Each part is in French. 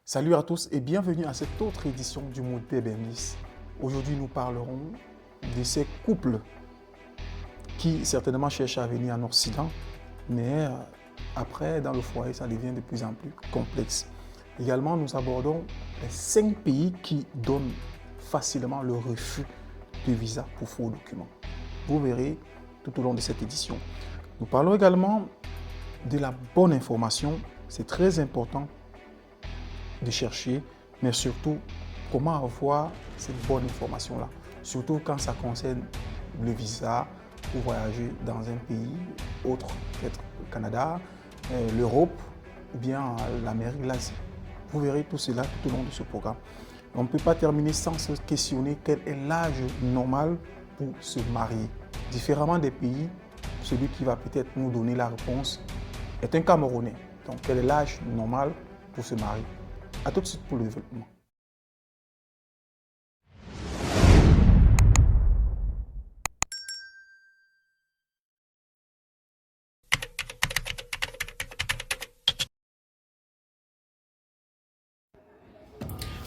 Salut à tous et bienvenue à cette autre édition du Mood PBM10. Aujourd'hui, nous parlerons de ces couples qui certainement cherchent à venir en Occident, mais après, dans le foyer, ça devient de plus en plus complexe. Également, nous abordons les 5 pays qui donnent facilement le refus de visa pour faux documents. Vous verrez tout au long de cette édition. Nous parlons également de la bonne information. C'est très important de chercher, mais surtout comment avoir cette bonne information-là. Surtout quand ça concerne le visa pour voyager dans un pays autre, peut-être le Canada, l'Europe ou bien l'Amérique, l'Asie. Vous verrez tout cela tout au long de ce programme. On ne peut pas terminer sans se questionner quel est l'âge normal pour se marier. Différemment des pays, celui qui va peut-être nous donner la réponse est un Camerounais. Donc, quel est l'âge normal pour se marier? A tout de suite pour le développement.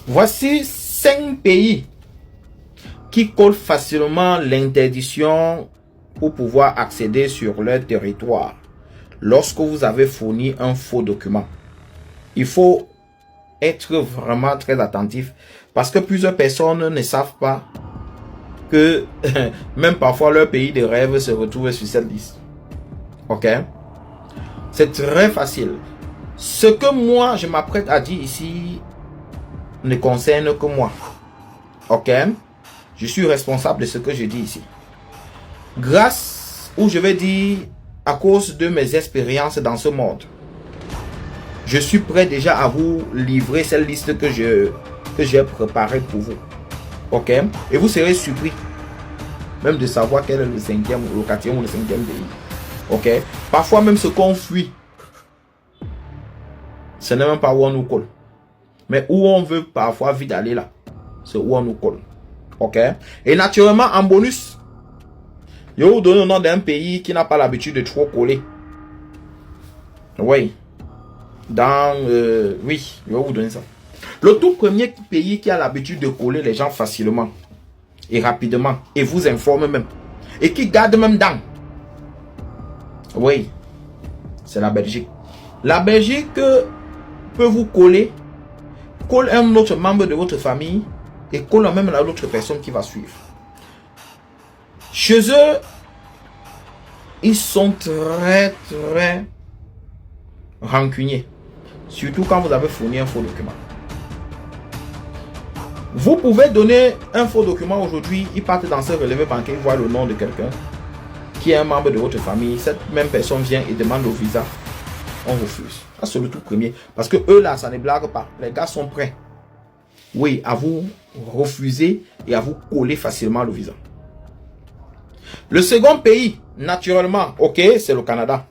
Voici 5 pays qui collent facilement l'interdiction pour pouvoir accéder sur leur territoire lorsque vous avez fourni un faux document. Il faut être vraiment très attentif parce que plusieurs personnes ne savent pas que même parfois leur pays de rêve se retrouve sur cette liste. Ok? C'est très facile. Ce que moi je m'apprête à dire ici ne concerne que moi. Ok? Je suis responsable de ce que je dis ici. Grâce, ou je vais dire, à cause de mes expériences dans ce monde, je suis prêt déjà à vous livrer cette liste que j'ai préparée pour vous. Ok? Et vous serez surpris même de savoir quel est le 5e, le 4e ou le 5e pays. Ok? Parfois même ce qu'on fuit, ce n'est même pas où on nous colle. Mais où on veut parfois vite aller là, c'est où on nous colle. Ok? Et naturellement, en bonus, je vais vous donner le nom d'un pays qui n'a pas l'habitude de trop coller. Oui. Oui, je vais vous donner ça. Le tout premier pays qui a l'habitude de coller les gens facilement et rapidement et vous informe même et qui garde même dans. Oui, c'est la Belgique. La Belgique peut vous colle un autre membre de votre famille et colle même à l'autre personne qui va suivre. Chez eux, ils sont très rancuniers. Surtout quand vous avez fourni un faux document. Vous pouvez donner un faux document aujourd'hui, ils partent dans ce relevé bancaire, ils voient le nom de quelqu'un qui est un membre de votre famille. Cette même personne vient et demande le visa. On refuse. Ça, c'est le tout premier. Parce que eux là, ça ne blague pas. Les gars sont prêts. Oui, à vous refuser et à vous coller facilement le visa. Le second pays, naturellement, ok, c'est le Canada.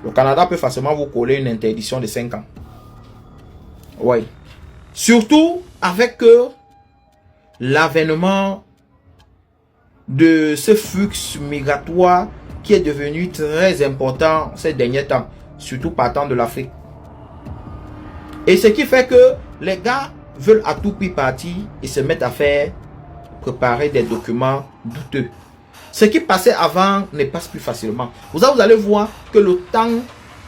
Le Canada peut facilement vous coller une interdiction de 5 ans. Oui. Surtout avec l'avènement de ce flux migratoire qui est devenu très important ces derniers temps, surtout partant de l'Afrique. Et ce qui fait que les gars veulent à tout prix partir et se mettre à préparer des documents douteux. Ce qui passait avant ne passe plus facilement. Vous allez voir que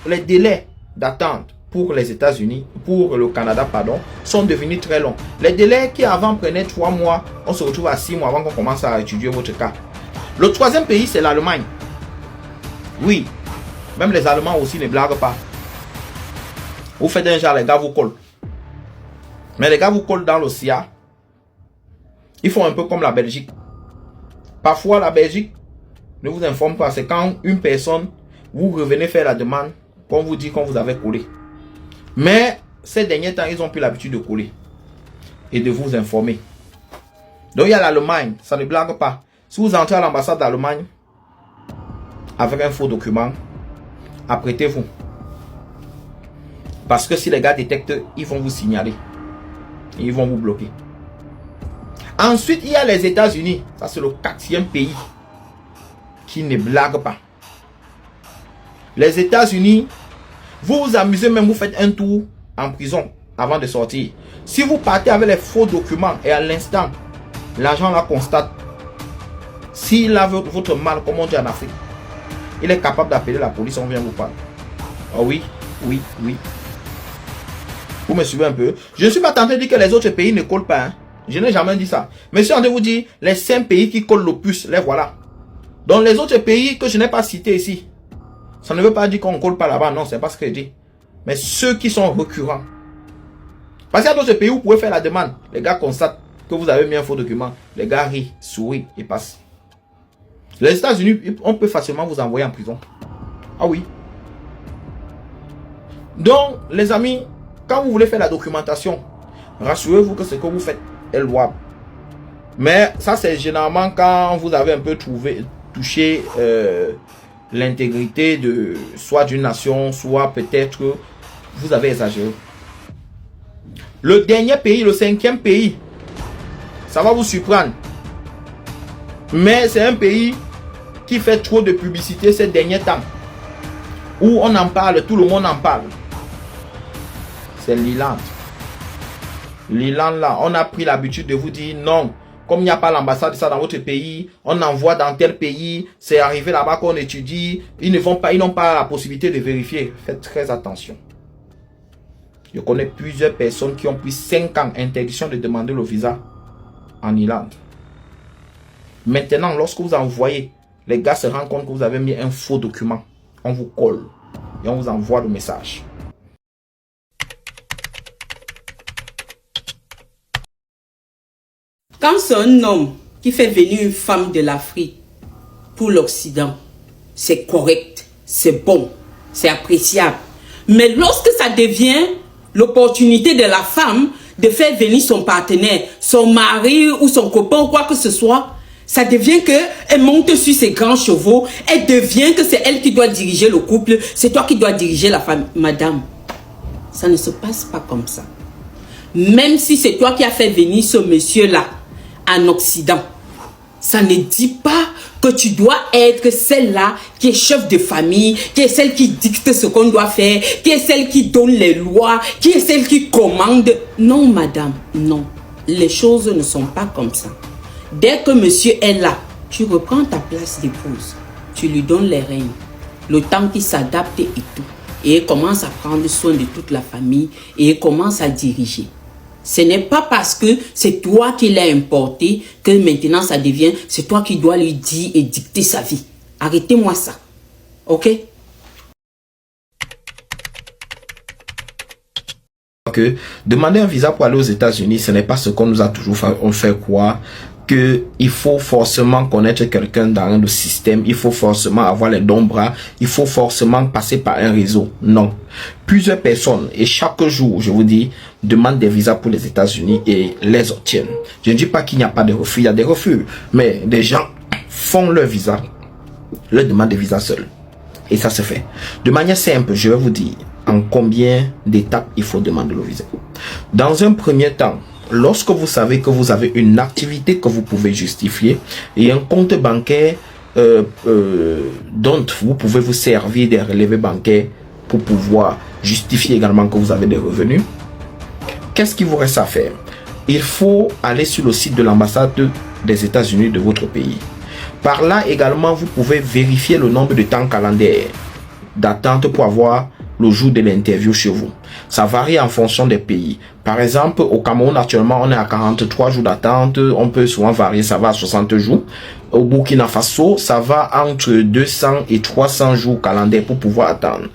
les délais d'attente pour les États-Unis, pour le Canada, pardon, sont devenus très longs. Les délais qui avant prenaient 3 mois, on se retrouve à 6 mois avant qu'on commence à étudier votre cas. Le troisième pays, c'est l'Allemagne. Oui, même les Allemands aussi ne blaguent pas. Vous faites un genre, les gars vous collent. Mais les gars vous collent dans l'océan. Ils font un peu comme la Belgique. Parfois, la Belgique ne vous informe pas. C'est quand une personne, vous revenez faire la demande, qu'on vous dit qu'on vous avait collé. Mais ces derniers temps, ils ont pris l'habitude de coller et de vous informer. Donc, il y a l'Allemagne. Ça ne blague pas. Si vous entrez à l'ambassade d'Allemagne avec un faux document, apprêtez-vous. Parce que si les gars détectent, ils vont vous signaler. Et ils vont vous bloquer. Ensuite, il y a les États-Unis. Ça, c'est le 4e pays qui ne blague pas. Les États-Unis, vous vous amusez même, vous faites un tour en prison. avant de sortir. Si vous partez avec les faux documents et à l'instant, l'agent la constate, s'il a votre mal, comme on dit en Afrique, il est capable d'appeler la police, on vient vous parler. Ah oui, oui, oui. Vous me suivez un peu? Je ne suis pas tenté de dire que les autres pays ne collent pas. Hein. Je n'ai jamais dit ça. Mais je suis en train de vous dire, les 5 pays qui collent le plus, les voilà. Dans les autres pays que je n'ai pas cités ici, ça ne veut pas dire qu'on ne colle pas là-bas. Non, c'est pas ce que je dis. Mais ceux qui sont récurrents. Parce qu'il y a d'autres pays où vous pouvez faire la demande. Les gars constatent que vous avez mis un faux document. Les gars rient, sourient et passent. Les États-Unis, on peut facilement vous envoyer en prison. Ah oui. Donc, les amis, quand vous voulez faire la documentation, rassurez-vous que ce que vous faites est louable. Mais ça, c'est généralement quand vous avez un peu touché l'intégrité de soit d'une nation, soit peut-être vous avez exagéré. Le dernier pays, le 5e pays, ça va vous surprendre. Mais c'est un pays qui fait trop de publicité ces derniers temps. Où on en parle, tout le monde en parle. C'est l'Irlande. L'Irlande là, on a pris l'habitude de vous dire non. Comme il n'y a pas l'ambassade de ça dans votre pays, on envoie dans tel pays, c'est arrivé là-bas qu'on étudie. Ils n'ont pas la possibilité de vérifier. Faites très attention. Je connais plusieurs personnes qui ont pris 5 ans interdiction de demander le visa en Irlande. Maintenant, lorsque vous envoyez, les gars se rendent compte que vous avez mis un faux document. On vous colle et on vous envoie le message. Quand c'est un homme qui fait venir une femme de l'Afrique pour l'Occident, c'est correct, c'est bon, c'est appréciable. Mais lorsque ça devient l'opportunité de la femme de faire venir son partenaire, son mari ou son copain ou quoi que ce soit, ça devient que elle monte sur ses grands chevaux, elle devient que c'est elle qui doit diriger le couple, c'est toi qui dois diriger la femme. Madame, ça ne se passe pas comme ça. Même si c'est toi qui as fait venir ce monsieur-là en Occident, ça ne dit pas que tu dois être celle-là qui est chef de famille, qui est celle qui dicte ce qu'on doit faire, qui est celle qui donne les lois, qui est celle qui commande. Non, madame, non. Les choses ne sont pas comme ça. Dès que monsieur est là, tu reprends ta place d'épouse. Tu lui donnes les rênes, le temps qu'il s'adapte et tout. Et il commence à prendre soin de toute la famille et il commence à diriger. Ce n'est pas parce que c'est toi qui l'as importé que maintenant ça devient, c'est toi qui dois lui dire et dicter sa vie. Arrêtez-moi ça. Ok? Que demander un visa pour aller aux États-Unis, ce n'est pas ce qu'on nous a toujours fait croire, qu'il faut forcément connaître quelqu'un dans le système, il faut forcément avoir les dons bras, il faut forcément passer par un réseau. Non. Plusieurs personnes, et chaque jour, je vous dis, demandent des visas pour les États-Unis et les obtiennent. Je ne dis pas qu'il n'y a pas de refus, il y a des refus, mais des gens font leur visa, leur demandent des visas seuls. Et ça se fait. De manière simple, je vais vous dire en combien d'étapes il faut demander le visa. Dans un premier temps, lorsque vous savez que vous avez une activité que vous pouvez justifier et un compte bancaire dont vous pouvez vous servir des relevés bancaires pour pouvoir justifier également que vous avez des revenus, qu'est-ce qu'il vous reste à faire? Il faut aller sur le site de l'ambassade des États-Unis de votre pays. Par là également, vous pouvez vérifier le nombre de temps calendaire d'attente pour avoir le jour de l'interview chez vous. Ça varie en fonction des pays. Par exemple, au Cameroun, actuellement, on est à 43 jours d'attente. On peut souvent varier, ça va à 60 jours. Au Burkina Faso, ça va entre 200 et 300 jours calendaires pour pouvoir attendre.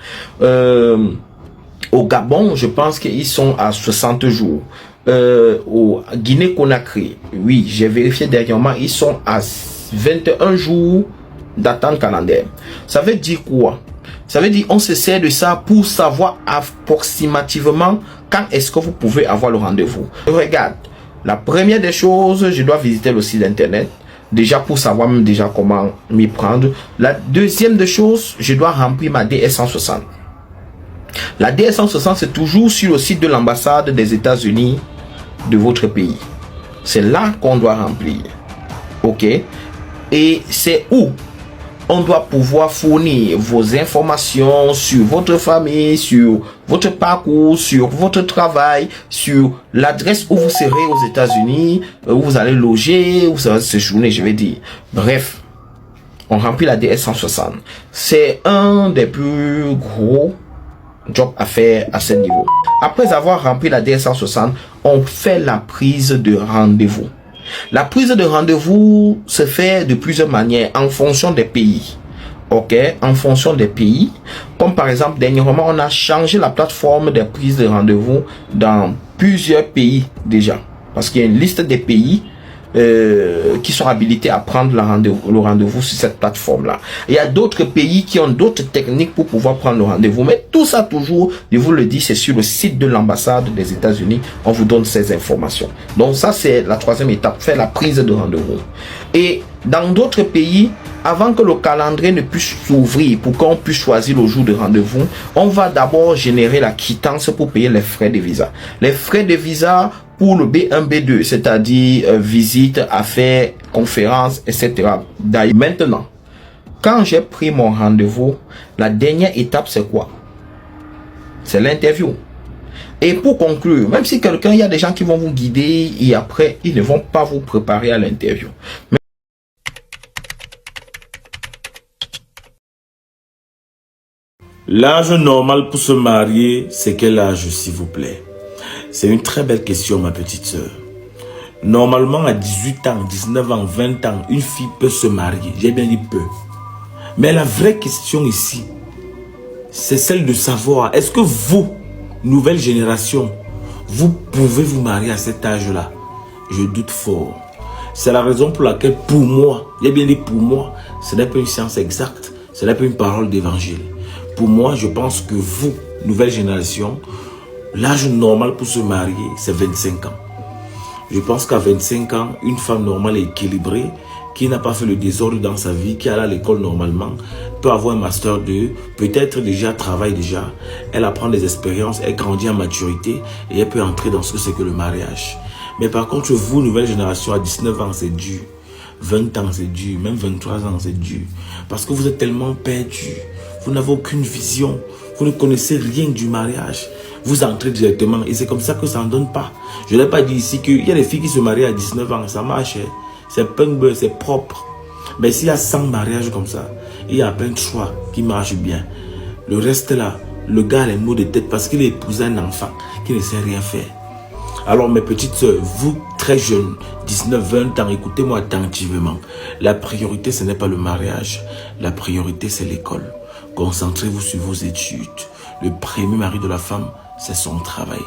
Au Gabon, je pense qu'ils sont à 60 jours. Au Guinée-Conakry, oui, j'ai vérifié dernièrement, ils sont à 21 jours d'attente calendaire. Ça veut dire quoi? Ça veut dire on se sert de ça pour savoir approximativement quand est-ce que vous pouvez avoir le rendez-vous. Regarde, la première des choses, je dois visiter le site internet. Déjà pour savoir même déjà comment m'y prendre. La deuxième des choses, je dois remplir ma DS-160. La DS-160, c'est toujours sur le site de l'ambassade des États-Unis de votre pays. C'est là qu'on doit remplir. Ok? Et c'est où? On doit pouvoir fournir vos informations sur votre famille, sur votre parcours, sur votre travail, sur l'adresse où vous serez aux États-Unis, où vous allez loger, où vous allez séjourner, je vais dire. Bref, on remplit la DS-160. C'est un des plus gros jobs à faire à ce niveau. Après avoir rempli la DS-160, on fait la prise de rendez-vous. La prise de rendez-vous se fait de plusieurs manières en fonction des pays. Ok, en fonction des pays. Comme par exemple, dernièrement, on a changé la plateforme des prises de rendez-vous dans plusieurs pays déjà. Parce qu'il y a une liste des pays qui sont habilités à prendre le rendez-vous sur cette plateforme-là. Il y a d'autres pays qui ont d'autres techniques pour pouvoir prendre le rendez-vous. Mais tout ça toujours, je vous le dis, c'est sur le site de l'ambassade des États-Unis. On vous donne ces informations. Donc ça, c'est la troisième étape, faire la prise de rendez-vous. Et dans d'autres pays, avant que le calendrier ne puisse s'ouvrir pour qu'on puisse choisir le jour de rendez-vous, on va d'abord générer la quittance pour payer les frais de visa. Les frais de visa pour le B1, B2, c'est-à-dire visite, affaires, conférences, etc. D'ailleurs, maintenant, quand j'ai pris mon rendez-vous, la dernière étape, c'est quoi? C'est l'interview. Et pour conclure, même si il y a des gens qui vont vous guider et après, ils ne vont pas vous préparer à l'interview. L'âge normal pour se marier, c'est quel âge, s'il vous plaît? C'est une très belle question, ma petite sœur. Normalement, à 18 ans, 19 ans, 20 ans, une fille peut se marier. J'ai bien dit peu. Mais la vraie question ici, c'est celle de savoir, est-ce que vous, nouvelle génération, vous pouvez vous marier à cet âge-là? Je doute fort. C'est la raison pour laquelle, pour moi, j'ai bien dit pour moi, ce n'est pas une science exacte, ce n'est pas une parole d'évangile. Pour moi, je pense que vous, nouvelle génération, l'âge normal pour se marier, c'est 25 ans. Je pense qu'à 25 ans, une femme normale et équilibrée, qui n'a pas fait le désordre dans sa vie, qui est allée à l'école normalement, peut avoir un master 2, peut-être déjà travaille déjà, elle apprend des expériences, elle grandit en maturité et elle peut entrer dans ce que c'est que le mariage. Mais par contre, vous, nouvelle génération, à 19 ans, c'est dur. 20 ans, c'est dur. Même 23 ans, c'est dur. Parce que vous êtes tellement perdu. Vous n'avez aucune vision. Vous ne connaissez rien du mariage. Vous entrez directement et c'est comme ça que ça ne donne pas. Je n'ai pas dit ici qu'il y a des filles qui se marient à 19 ans, ça marche. C'est punk, c'est propre. Mais s'il y a 100 mariages comme ça, il y a à peine 3 qui marchent bien. Le reste là, le gars a les maux de tête parce qu'il a épousé un enfant qui ne sait rien faire. Alors mes petites soeurs, vous très jeunes, 19, 20 ans, écoutez-moi attentivement. La priorité, ce n'est pas le mariage. La priorité, c'est l'école. Concentrez-vous sur vos études. Le premier mari de la femme, c'est son travail.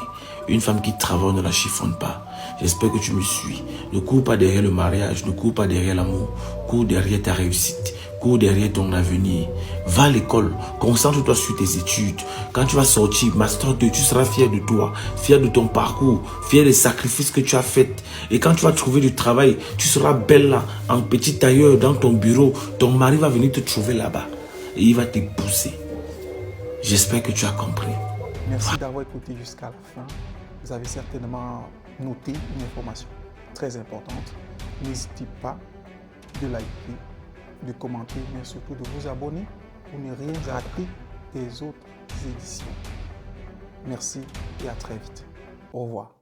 Une femme qui travaille ne la chiffonne pas. J'espère que tu me suis. Ne cours pas derrière le mariage, ne cours pas derrière l'amour. Cours derrière ta réussite, cours derrière ton avenir. Va à l'école, concentre-toi sur tes études. Quand tu vas sortir, Master 2, tu seras fier de toi, fier de ton parcours, fier des sacrifices que tu as faits. Et quand tu vas trouver du travail, tu seras belle là, en petit tailleur dans ton bureau. Ton mari va venir te trouver là-bas et il va t'épouser. J'espère que tu as compris. Merci d'avoir écouté jusqu'à la fin. Vous avez certainement noté une information très importante. N'hésitez pas de liker, de commenter, mais surtout de vous abonner pour ne rien rater des autres éditions. Merci et à très vite. Au revoir.